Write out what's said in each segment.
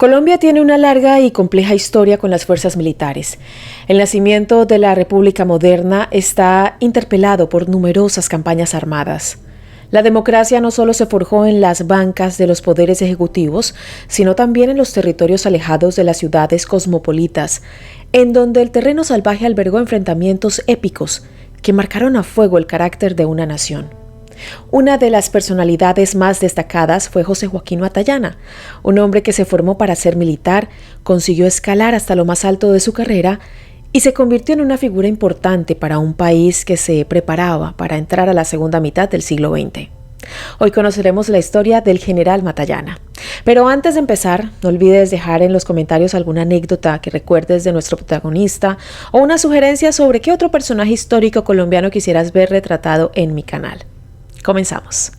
Colombia tiene una larga y compleja historia con las fuerzas militares. El nacimiento de la República moderna está interpelado por numerosas campañas armadas. La democracia no solo se forjó en las bancas de los poderes ejecutivos, sino también en los territorios alejados de las ciudades cosmopolitas, en donde el terreno salvaje albergó enfrentamientos épicos que marcaron a fuego el carácter de una nación. Una de las personalidades más destacadas fue José Joaquín Matallana, un hombre que se formó para ser militar, consiguió escalar hasta lo más alto de su carrera y se convirtió en una figura importante para un país que se preparaba para entrar a la segunda mitad del siglo XX. Hoy conoceremos la historia del general Matallana. Pero antes de empezar, no olvides dejar en los comentarios alguna anécdota que recuerdes de nuestro protagonista o una sugerencia sobre qué otro personaje histórico colombiano quisieras ver retratado en mi canal. Comenzamos.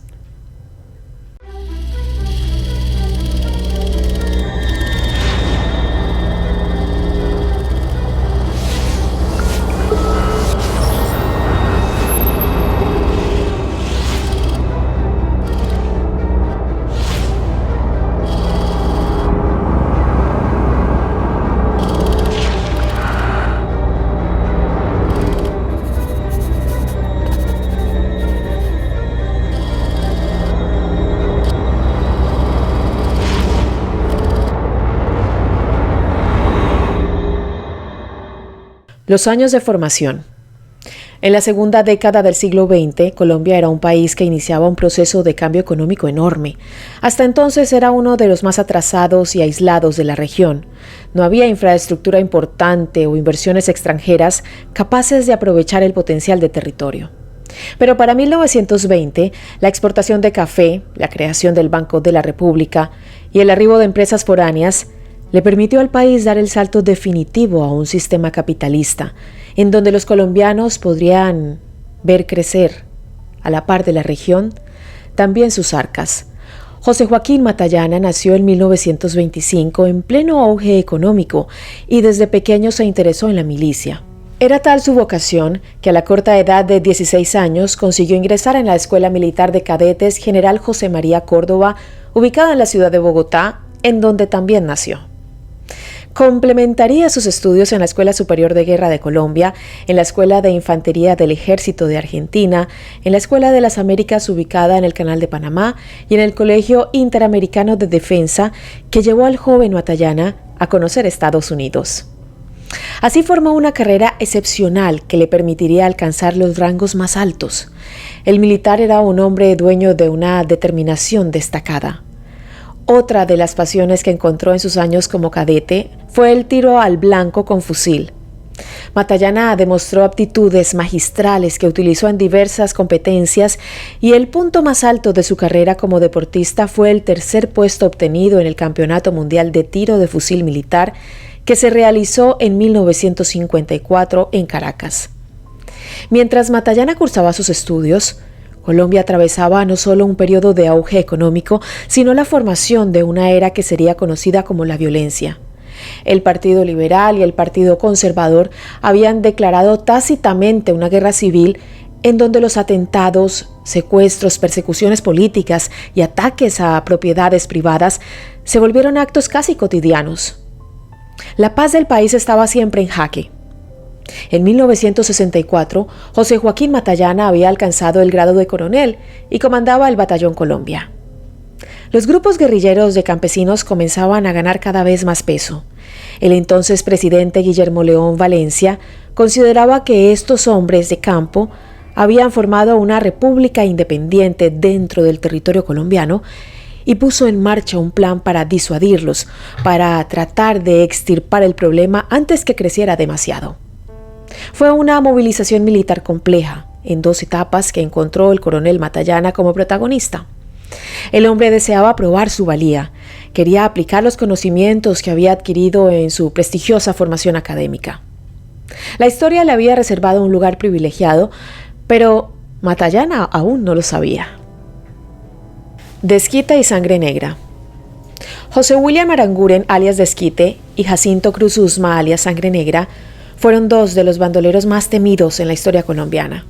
Los años de formación. En la segunda década del siglo XX, Colombia era un país que iniciaba un proceso de cambio económico enorme. Hasta entonces era uno de los más atrasados y aislados de la región. No había infraestructura importante o inversiones extranjeras capaces de aprovechar el potencial de territorio. Pero para 1920, la exportación de café, la creación del Banco de la República y el arribo de empresas foráneas le permitió al país dar el salto definitivo a un sistema capitalista, en donde los colombianos podrían ver crecer, a la par de la región, también sus arcas. José Joaquín Matallana nació en 1925 en pleno auge económico y desde pequeño se interesó en la milicia. Era tal su vocación que a la corta edad de 16 años consiguió ingresar en la Escuela Militar de Cadetes General José María Córdoba, ubicada en la ciudad de Bogotá, en donde también nació. Complementaría sus estudios en la Escuela Superior de Guerra de Colombia, en la Escuela de Infantería del Ejército de Argentina, en la Escuela de las Américas ubicada en el Canal de Panamá y en el Colegio Interamericano de Defensa, que llevó al joven Matallana a conocer Estados Unidos. Así formó una carrera excepcional que le permitiría alcanzar los rangos más altos. El militar era un hombre dueño de una determinación destacada. Otra de las pasiones que encontró en sus años como cadete fue el tiro al blanco con fusil. Matallana demostró aptitudes magistrales que utilizó en diversas competencias y el punto más alto de su carrera como deportista fue el tercer puesto obtenido en el Campeonato Mundial de Tiro de Fusil Militar que se realizó en 1954 en Caracas. Mientras Matallana cursaba sus estudios, Colombia atravesaba no solo un periodo de auge económico, sino la formación de una era que sería conocida como la violencia. El Partido Liberal y el Partido Conservador habían declarado tácitamente una guerra civil en donde los atentados, secuestros, persecuciones políticas y ataques a propiedades privadas se volvieron actos casi cotidianos. La paz del país estaba siempre en jaque. En 1964, José Joaquín Matallana había alcanzado el grado de coronel y comandaba el Batallón Colombia. Los grupos guerrilleros de campesinos comenzaban a ganar cada vez más peso. El entonces presidente Guillermo León Valencia consideraba que estos hombres de campo habían formado una república independiente dentro del territorio colombiano y puso en marcha un plan para disuadirlos, para tratar de extirpar el problema antes que creciera demasiado. Fue una movilización militar compleja, en 2 etapas que encontró el coronel Matallana como protagonista. El hombre deseaba probar su valía, quería aplicar los conocimientos que había adquirido en su prestigiosa formación académica. La historia le había reservado un lugar privilegiado, pero Matallana aún no lo sabía. Desquite y sangre negra. José William Aranguren, alias Desquite, y Jacinto Cruz Usma, alias Sangre Negra, fueron 2 de los bandoleros más temidos en la historia colombiana.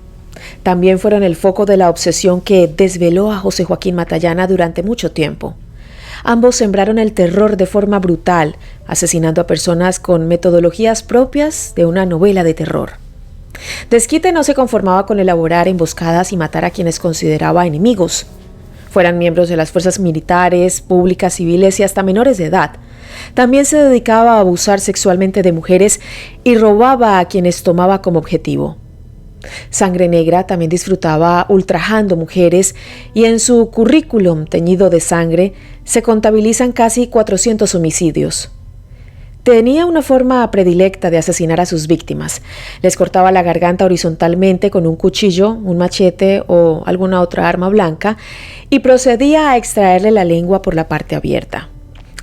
También fueron el foco de la obsesión que desveló a José Joaquín Matallana durante mucho tiempo. Ambos sembraron el terror de forma brutal, asesinando a personas con metodologías propias de una novela de terror. Desquite no se conformaba con elaborar emboscadas y matar a quienes consideraba enemigos, fueran miembros de las fuerzas militares, públicas, civiles y hasta menores de edad. También se dedicaba a abusar sexualmente de mujeres y robaba a quienes tomaba como objetivo. Sangre Negra también disfrutaba ultrajando mujeres y en su currículum teñido de sangre se contabilizan casi 400 homicidios. Tenía una forma predilecta de asesinar a sus víctimas. Les cortaba la garganta horizontalmente con un cuchillo, un machete o alguna otra arma blanca y procedía a extraerle la lengua por la parte abierta.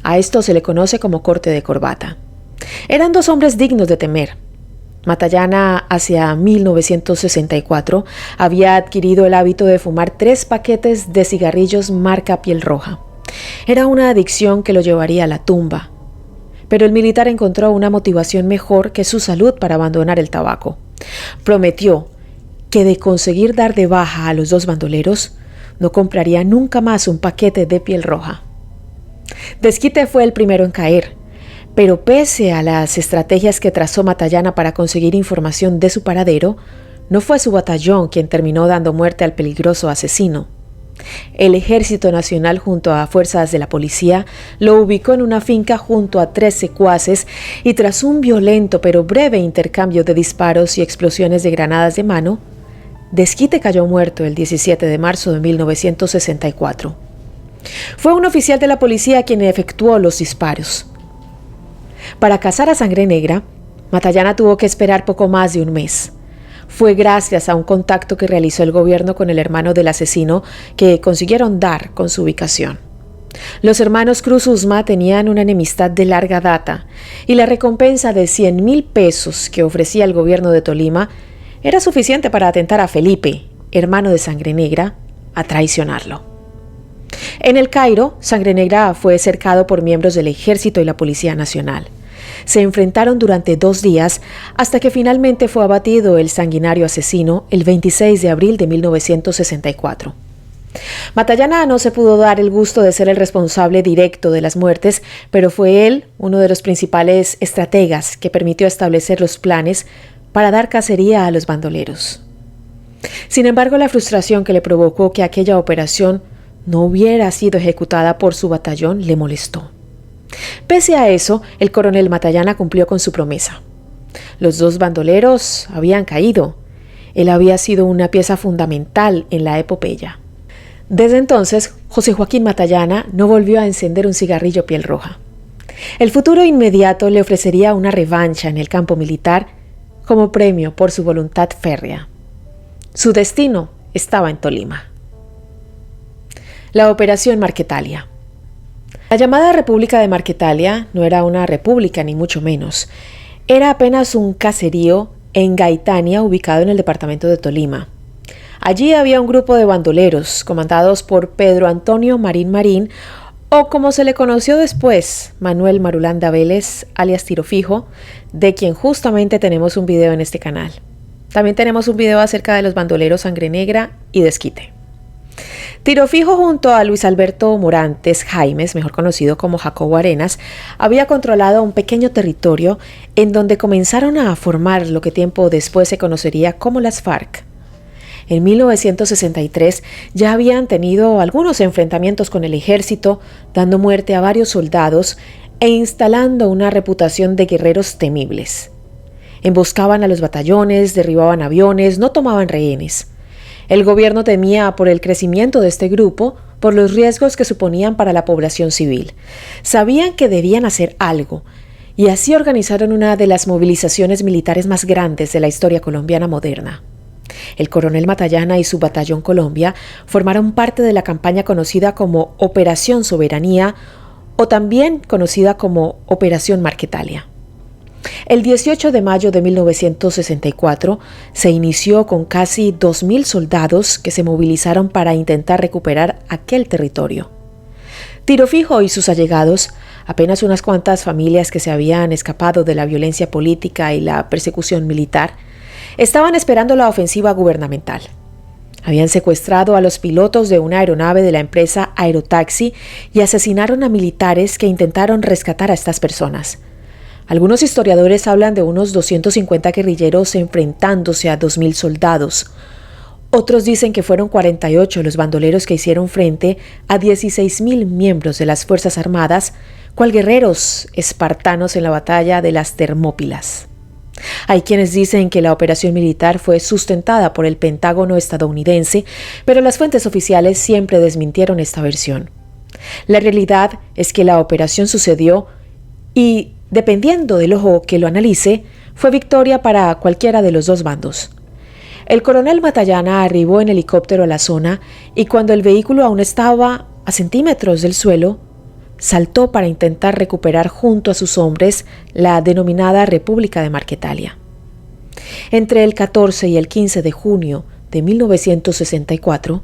A esto se le conoce como corte de corbata. Eran dos hombres dignos de temer. Matallana, hacia 1964, había adquirido el hábito de fumar 3 paquetes de cigarrillos marca Piel Roja. Era una adicción que lo llevaría a la tumba. Pero el militar encontró una motivación mejor que su salud para abandonar el tabaco. Prometió que de conseguir dar de baja a los 2 bandoleros, no compraría nunca más un paquete de Piel Roja. Desquite fue el primero en caer, pero pese a las estrategias que trazó Matallana para conseguir información de su paradero, no fue su batallón quien terminó dando muerte al peligroso asesino. El Ejército Nacional junto a fuerzas de la policía lo ubicó en una finca junto a 3 secuaces y tras un violento pero breve intercambio de disparos y explosiones de granadas de mano, Desquite cayó muerto el 17 de marzo de 1964. Fue un oficial de la policía quien efectuó los disparos. Para cazar a Sangre Negra, Matallana tuvo que esperar poco más de un mes. Fue gracias a un contacto que realizó el gobierno con el hermano del asesino que consiguieron dar con su ubicación. Los hermanos Cruz Usma tenían una enemistad de larga data y la recompensa de 100,000 pesos que ofrecía el gobierno de Tolima era suficiente para atentar a Felipe, hermano de Sangre Negra, a traicionarlo. En El Cairo, Sangre Negra fue cercado por miembros del Ejército y la Policía Nacional. Se enfrentaron durante 2 días hasta que finalmente fue abatido el sanguinario asesino el 26 de abril de 1964. Matallana no se pudo dar el gusto de ser el responsable directo de las muertes, pero fue él uno de los principales estrategas que permitió establecer los planes para dar cacería a los bandoleros. Sin embargo, la frustración que le provocó que aquella operación no hubiera sido ejecutada por su batallón le molestó. Pese a eso, el coronel Matallana cumplió con su promesa. Los 2 bandoleros habían caído. Él había sido una pieza fundamental en la epopeya. Desde entonces, José Joaquín Matallana no volvió a encender un cigarrillo Piel Roja. El futuro inmediato le ofrecería una revancha en el campo militar como premio por su voluntad férrea. Su destino estaba en Tolima. La Operación Marquetalia. La llamada República de Marquetalia no era una república ni mucho menos. Era apenas un caserío en Gaitania ubicado en el departamento de Tolima. Allí había un grupo de bandoleros comandados por Pedro Antonio Marín Marín, o como se le conoció después, Manuel Marulanda Vélez, alias Tiro Fijo, de quien justamente tenemos un video en este canal. También tenemos un video acerca de los bandoleros Sangre Negra y Desquite. Tiro Fijo junto a Luis Alberto Morantes Jaimes, mejor conocido como Jacobo Arenas, había controlado un pequeño territorio en donde comenzaron a formar lo que tiempo después se conocería como las FARC. En 1963 ya habían tenido algunos enfrentamientos con el ejército, dando muerte a varios soldados e instalando una reputación de guerreros temibles. Emboscaban a los batallones, derribaban aviones, no tomaban rehenes. El gobierno temía por el crecimiento de este grupo, por los riesgos que suponían para la población civil. Sabían que debían hacer algo, y así organizaron una de las movilizaciones militares más grandes de la historia colombiana moderna. El coronel Matallana y su batallón Colombia formaron parte de la campaña conocida como Operación Soberanía o también conocida como Operación Marquetalia. El 18 de mayo de 1964 se inició con casi 2,000 soldados que se movilizaron para intentar recuperar aquel territorio. Tiro Fijo y sus allegados, apenas unas cuantas familias que se habían escapado de la violencia política y la persecución militar, estaban esperando la ofensiva gubernamental. Habían secuestrado a los pilotos de una aeronave de la empresa Aerotaxi y asesinaron a militares que intentaron rescatar a estas personas. Algunos historiadores hablan de unos 250 guerrilleros enfrentándose a 2.000 soldados. Otros dicen que fueron 48 los bandoleros que hicieron frente a 16.000 miembros de las Fuerzas Armadas, cual guerreros espartanos en la batalla de las Termópilas. Hay quienes dicen que la operación militar fue sustentada por el Pentágono estadounidense, pero las fuentes oficiales siempre desmintieron esta versión. La realidad es que la operación sucedió y, dependiendo del ojo que lo analice, fue victoria para cualquiera de los dos bandos. El coronel Matallana arribó en helicóptero a la zona y cuando el vehículo aún estaba a centímetros del suelo, saltó para intentar recuperar junto a sus hombres la denominada República de Marquetalia. Entre el 14 y el 15 de junio de 1964,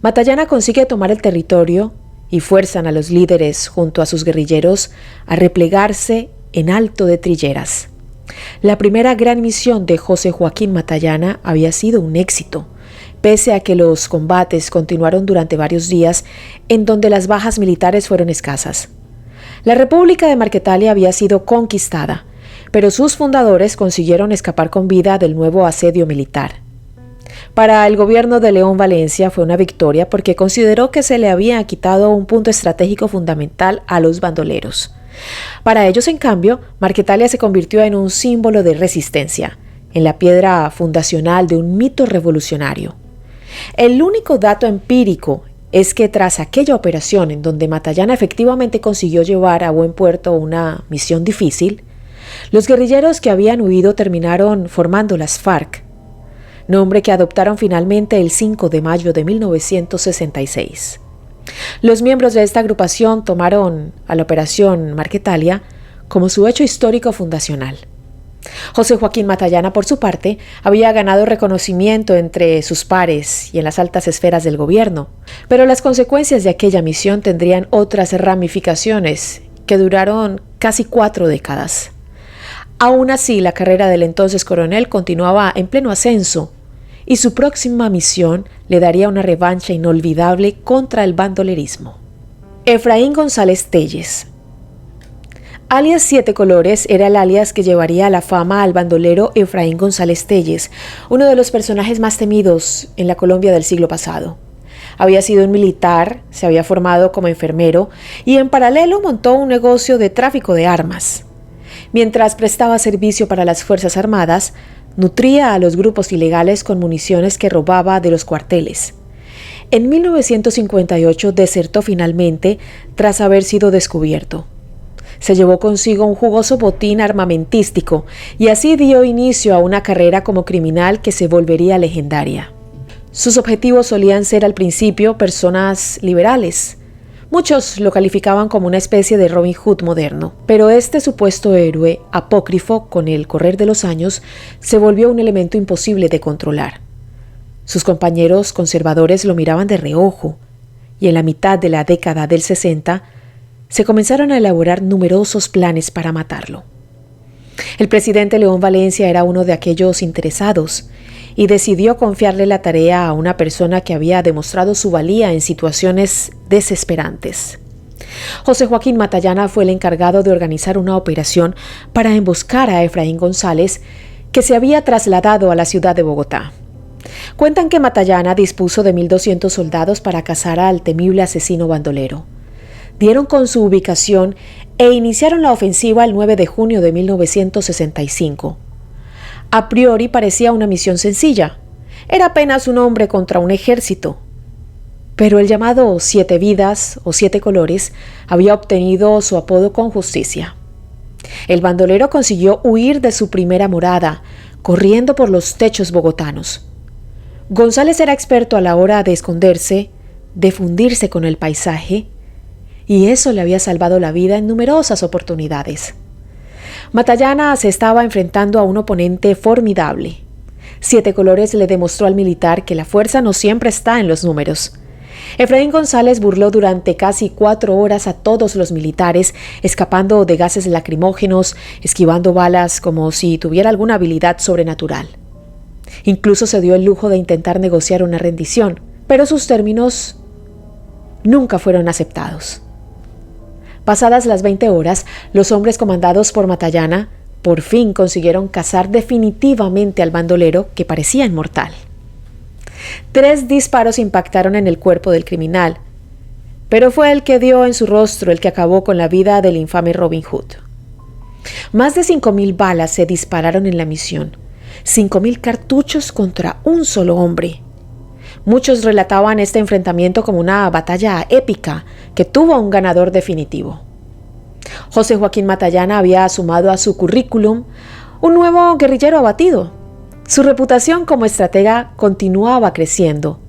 Matallana consigue tomar el territorio y fuerzan a los líderes junto a sus guerrilleros a replegarse en Alto de Trilleras. La primera gran misión de José Joaquín Matallana había sido un éxito, pese a que los combates continuaron durante varios días en donde las bajas militares fueron escasas. La República de Marquetalia había sido conquistada, pero sus fundadores consiguieron escapar con vida del nuevo asedio militar. Para el gobierno de León Valencia fue una victoria porque consideró que se le había quitado un punto estratégico fundamental a los bandoleros. Para ellos, en cambio, Marquetalia se convirtió en un símbolo de resistencia, en la piedra fundacional de un mito revolucionario. El único dato empírico es que tras aquella operación en donde Matallana efectivamente consiguió llevar a buen puerto una misión difícil, los guerrilleros que habían huido terminaron formando las FARC, nombre que adoptaron finalmente el 5 de mayo de 1966. Los miembros de esta agrupación tomaron a la Operación Marquetalia como su hecho histórico fundacional. José Joaquín Matallana, por su parte, había ganado reconocimiento entre sus pares y en las altas esferas del gobierno, pero las consecuencias de aquella misión tendrían otras ramificaciones que duraron casi 4 décadas. Aún así, la carrera del entonces coronel continuaba en pleno ascenso y su próxima misión le daría una revancha inolvidable contra el bandolerismo. Efraín González Telles. Alias Siete Colores era el alias que llevaría a la fama al bandolero Efraín González Telles, uno de los personajes más temidos en la Colombia del siglo pasado. Había sido un militar, se había formado como enfermero y en paralelo montó un negocio de tráfico de armas. Mientras prestaba servicio para las Fuerzas Armadas, nutría a los grupos ilegales con municiones que robaba de los cuarteles. En 1958 desertó finalmente tras haber sido descubierto. Se llevó consigo un jugoso botín armamentístico y así dio inicio a una carrera como criminal que se volvería legendaria. Sus objetivos solían ser al principio personas liberales. Muchos lo calificaban como una especie de Robin Hood moderno, pero este supuesto héroe apócrifo, con el correr de los años, se volvió un elemento imposible de controlar. Sus compañeros conservadores lo miraban de reojo, y en la mitad de la década del 60 se comenzaron a elaborar numerosos planes para matarlo. El presidente León Valencia era uno de aquellos interesados y decidió confiarle la tarea a una persona que había demostrado su valía en situaciones desesperantes. José Joaquín Matallana fue el encargado de organizar una operación para emboscar a Efraín González, que se había trasladado a la ciudad de Bogotá. Cuentan que Matallana dispuso de 1.200 soldados para cazar al temible asesino bandolero. Dieron con su ubicación e iniciaron la ofensiva el 9 de junio de 1965. A priori parecía una misión sencilla. Era apenas un hombre contra un ejército. Pero el llamado Siete Vidas o Siete Colores había obtenido su apodo con justicia. El bandolero consiguió huir de su primera morada, corriendo por los techos bogotanos. González era experto a la hora de esconderse, de fundirse con el paisaje, y eso le había salvado la vida en numerosas oportunidades. Matallana se estaba enfrentando a un oponente formidable. Siete Colores le demostró al militar que la fuerza no siempre está en los números. Efraín González burló durante casi 4 horas a todos los militares, escapando de gases lacrimógenos, esquivando balas como si tuviera alguna habilidad sobrenatural. Incluso se dio el lujo de intentar negociar una rendición, pero sus términos nunca fueron aceptados. Pasadas las 20 horas, los hombres comandados por Matallana por fin consiguieron cazar definitivamente al bandolero que parecía inmortal. 3 disparos impactaron en el cuerpo del criminal, pero fue el que dio en su rostro el que acabó con la vida del infame Robin Hood. Más de 5.000 balas se dispararon en la misión, 5.000 cartuchos contra un solo hombre. Muchos relataban este enfrentamiento como una batalla épica que tuvo un ganador definitivo. José Joaquín Matallana había sumado a su currículum un nuevo guerrillero abatido. Su reputación como estratega continuaba creciendo.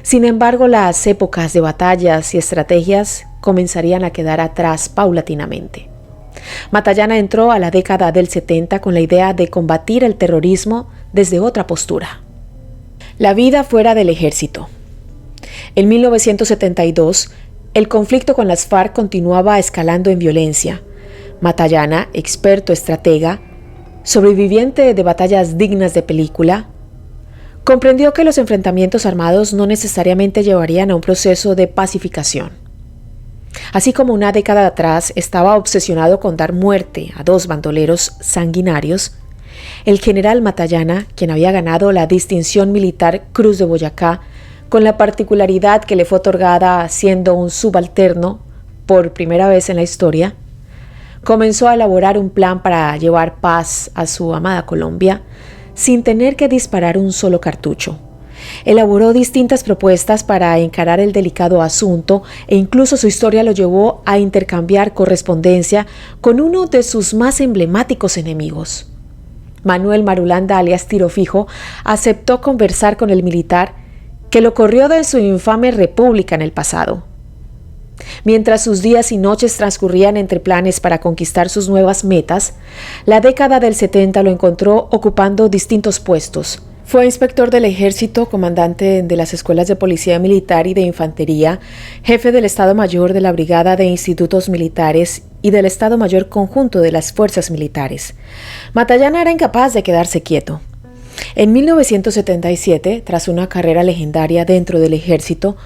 Sin embargo, las épocas de batallas y estrategias comenzarían a quedar atrás paulatinamente. Matallana entró a la década del 70 con la idea de combatir el terrorismo desde otra postura. La vida fuera del ejército. En 1972, el conflicto con las FARC continuaba escalando en violencia. Matallana, experto estratega, sobreviviente de batallas dignas de película, comprendió que los enfrentamientos armados no necesariamente llevarían a un proceso de pacificación. Así como una década atrás estaba obsesionado con dar muerte a 2 bandoleros sanguinarios, el general Matallana, quien había ganado la distinción militar Cruz de Boyacá, con la particularidad que le fue otorgada siendo un subalterno por primera vez en la historia, comenzó a elaborar un plan para llevar paz a su amada Colombia sin tener que disparar un solo cartucho. Elaboró distintas propuestas para encarar el delicado asunto e incluso su historia lo llevó a intercambiar correspondencia con uno de sus más emblemáticos enemigos. Manuel Marulanda, alias Tiro Fijo, aceptó conversar con el militar que lo corrió de su infame república en el pasado. Mientras sus días y noches transcurrían entre planes para conquistar sus nuevas metas, la década del 70 lo encontró ocupando distintos puestos. Fue inspector del ejército, comandante de las escuelas de policía militar y de infantería, jefe del Estado Mayor de la Brigada de Institutos Militares y del Estado Mayor Conjunto de las Fuerzas Militares. Matallana era incapaz de quedarse quieto. En 1977, tras una carrera legendaria dentro del ejército,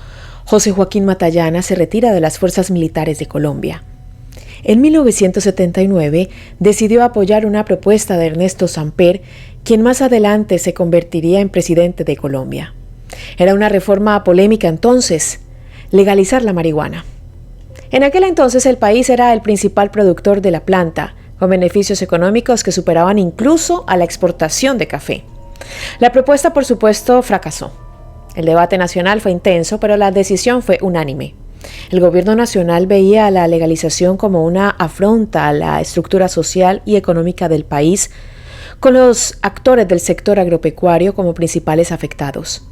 José Joaquín Matallana se retira de las Fuerzas Militares de Colombia. En 1979 decidió apoyar una propuesta de Ernesto Samper, quien más adelante se convertiría en presidente de Colombia. Era una reforma polémica entonces, legalizar la marihuana. En aquel entonces el país era el principal productor de la planta, con beneficios económicos que superaban incluso a la exportación de café. La propuesta, por supuesto, fracasó. El debate nacional fue intenso, pero la decisión fue unánime. El gobierno nacional veía a la legalización como una afronta a la estructura social y económica del país, con los actores del sector agropecuario como principales afectados.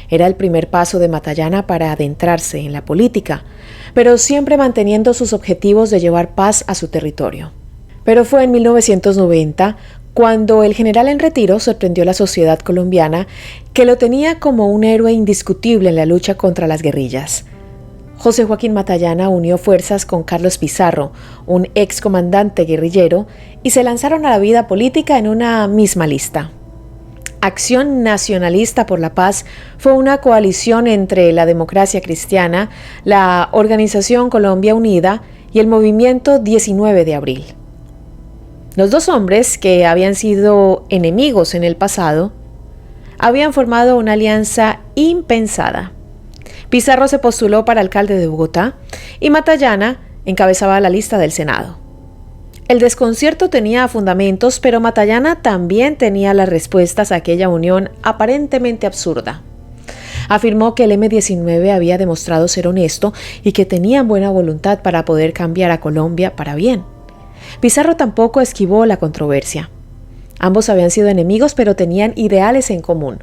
Era el primer paso de Matallana para adentrarse en la política, pero siempre manteniendo sus objetivos de llevar paz a su territorio. Pero fue en 1990 cuando el general en retiro sorprendió a la sociedad colombiana, que lo tenía como un héroe indiscutible en la lucha contra las guerrillas. José Joaquín Matallana unió fuerzas con Carlos Pizarro, un excomandante guerrillero, y se lanzaron a la vida política en una misma lista. Acción Nacionalista por la Paz fue una coalición entre la Democracia Cristiana, la Organización Colombia Unida y el Movimiento 19 de Abril. Los 2 hombres, que habían sido enemigos en el pasado, habían formado una alianza impensada. Pizarro se postuló para alcalde de Bogotá y Matallana encabezaba la lista del Senado. El desconcierto tenía fundamentos, pero Matallana también tenía las respuestas a aquella unión aparentemente absurda. Afirmó que el M-19 había demostrado ser honesto y que tenían buena voluntad para poder cambiar a Colombia para bien. Pizarro tampoco esquivó la controversia. Ambos habían sido enemigos, pero tenían ideales en común.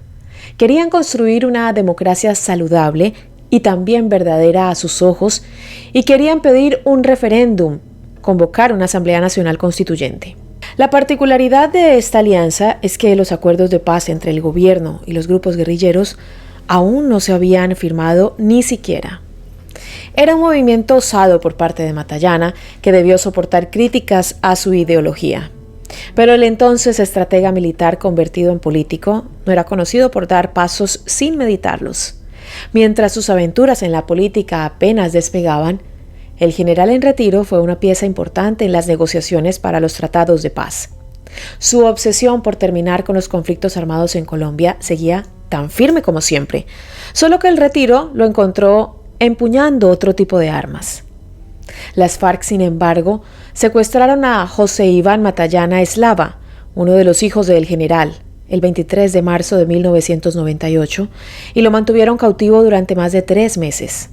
Querían construir una democracia saludable y también verdadera a sus ojos, y querían pedir un referéndum, convocar una Asamblea Nacional Constituyente. La particularidad de esta alianza es que los acuerdos de paz entre el gobierno y los grupos guerrilleros aún no se habían firmado ni siquiera. Era un movimiento osado por parte de Matallana, que debió soportar críticas a su ideología. Pero el entonces estratega militar convertido en político no era conocido por dar pasos sin meditarlos. Mientras sus aventuras en la política apenas despegaban, el general en retiro fue una pieza importante en las negociaciones para los tratados de paz. Su obsesión por terminar con los conflictos armados en Colombia seguía tan firme como siempre, solo que el retiro lo encontró empuñando otro tipo de armas. Las FARC, sin embargo, secuestraron a José Iván Matallana Eslava, uno de los hijos del general, el 23 de marzo de 1998, y lo mantuvieron cautivo durante más de 3 meses.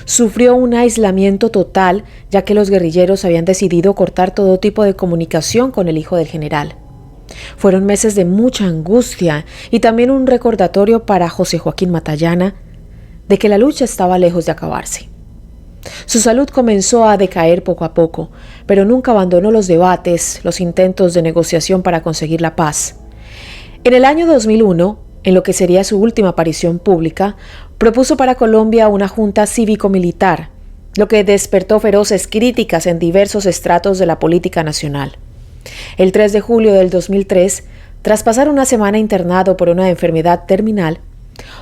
Sufrió un aislamiento total, ya que los guerrilleros habían decidido cortar todo tipo de comunicación con el hijo del general. Fueron meses de mucha angustia y también un recordatorio para José Joaquín Matallana de que la lucha estaba lejos de acabarse. Su salud comenzó a decaer poco a poco, pero nunca abandonó los debates, los intentos de negociación para conseguir la paz. En el año 2001, en lo que sería su última aparición pública, propuso para Colombia una junta cívico-militar, lo que despertó feroces críticas en diversos estratos de la política nacional. El 3 de julio del 2003, tras pasar una semana internado por una enfermedad terminal,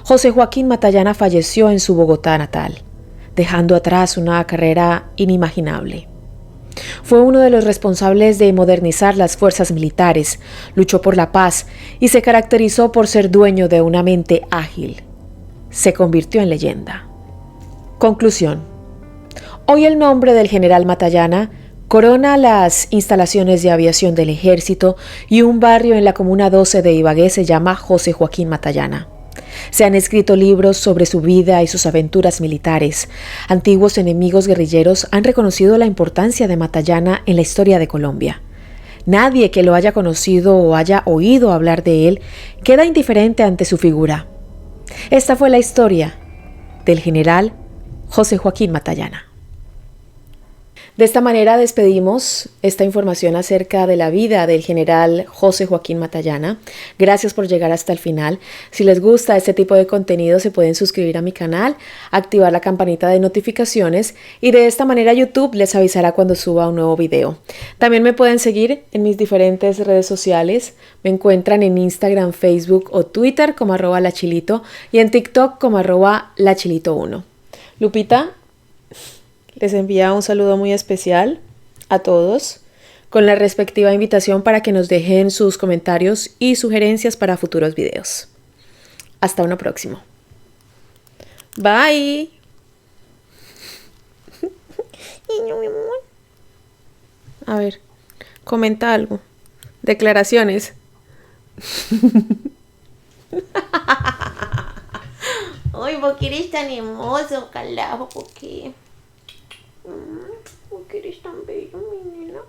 José Joaquín Matallana falleció en su Bogotá natal, dejando atrás una carrera inimaginable. Fue uno de los responsables de modernizar las fuerzas militares, luchó por la paz y se caracterizó por ser dueño de una mente ágil. Se convirtió en leyenda. Conclusión. Hoy el nombre del general Matallana corona las instalaciones de aviación del ejército y un barrio en la comuna 12 de Ibagué se llama José Joaquín Matallana. Se han escrito libros sobre su vida y sus aventuras militares. Antiguos enemigos guerrilleros han reconocido la importancia de Matallana en la historia de Colombia. Nadie que lo haya conocido o haya oído hablar de él queda indiferente ante su figura. Esta fue la historia del general José Joaquín Matallana. De esta manera despedimos esta información acerca de la vida del general José Joaquín Matallana. Gracias por llegar hasta el final. Si les gusta este tipo de contenido, se pueden suscribir a mi canal, activar la campanita de notificaciones y de esta manera YouTube les avisará cuando suba un nuevo video. También me pueden seguir en mis diferentes redes sociales. Me encuentran en Instagram, Facebook o Twitter como @lachilito y en TikTok como @lachilito1. Lupita les envía un saludo muy especial a todos, con la respectiva invitación para que nos dejen sus comentarios y sugerencias para futuros videos. Hasta uno próximo. Bye. A ver, comenta algo. Declaraciones. Ay, ¿por qué eres tan hermoso, carajo? ¿Por qué? ¿Por qué eres tan bello, mi nena?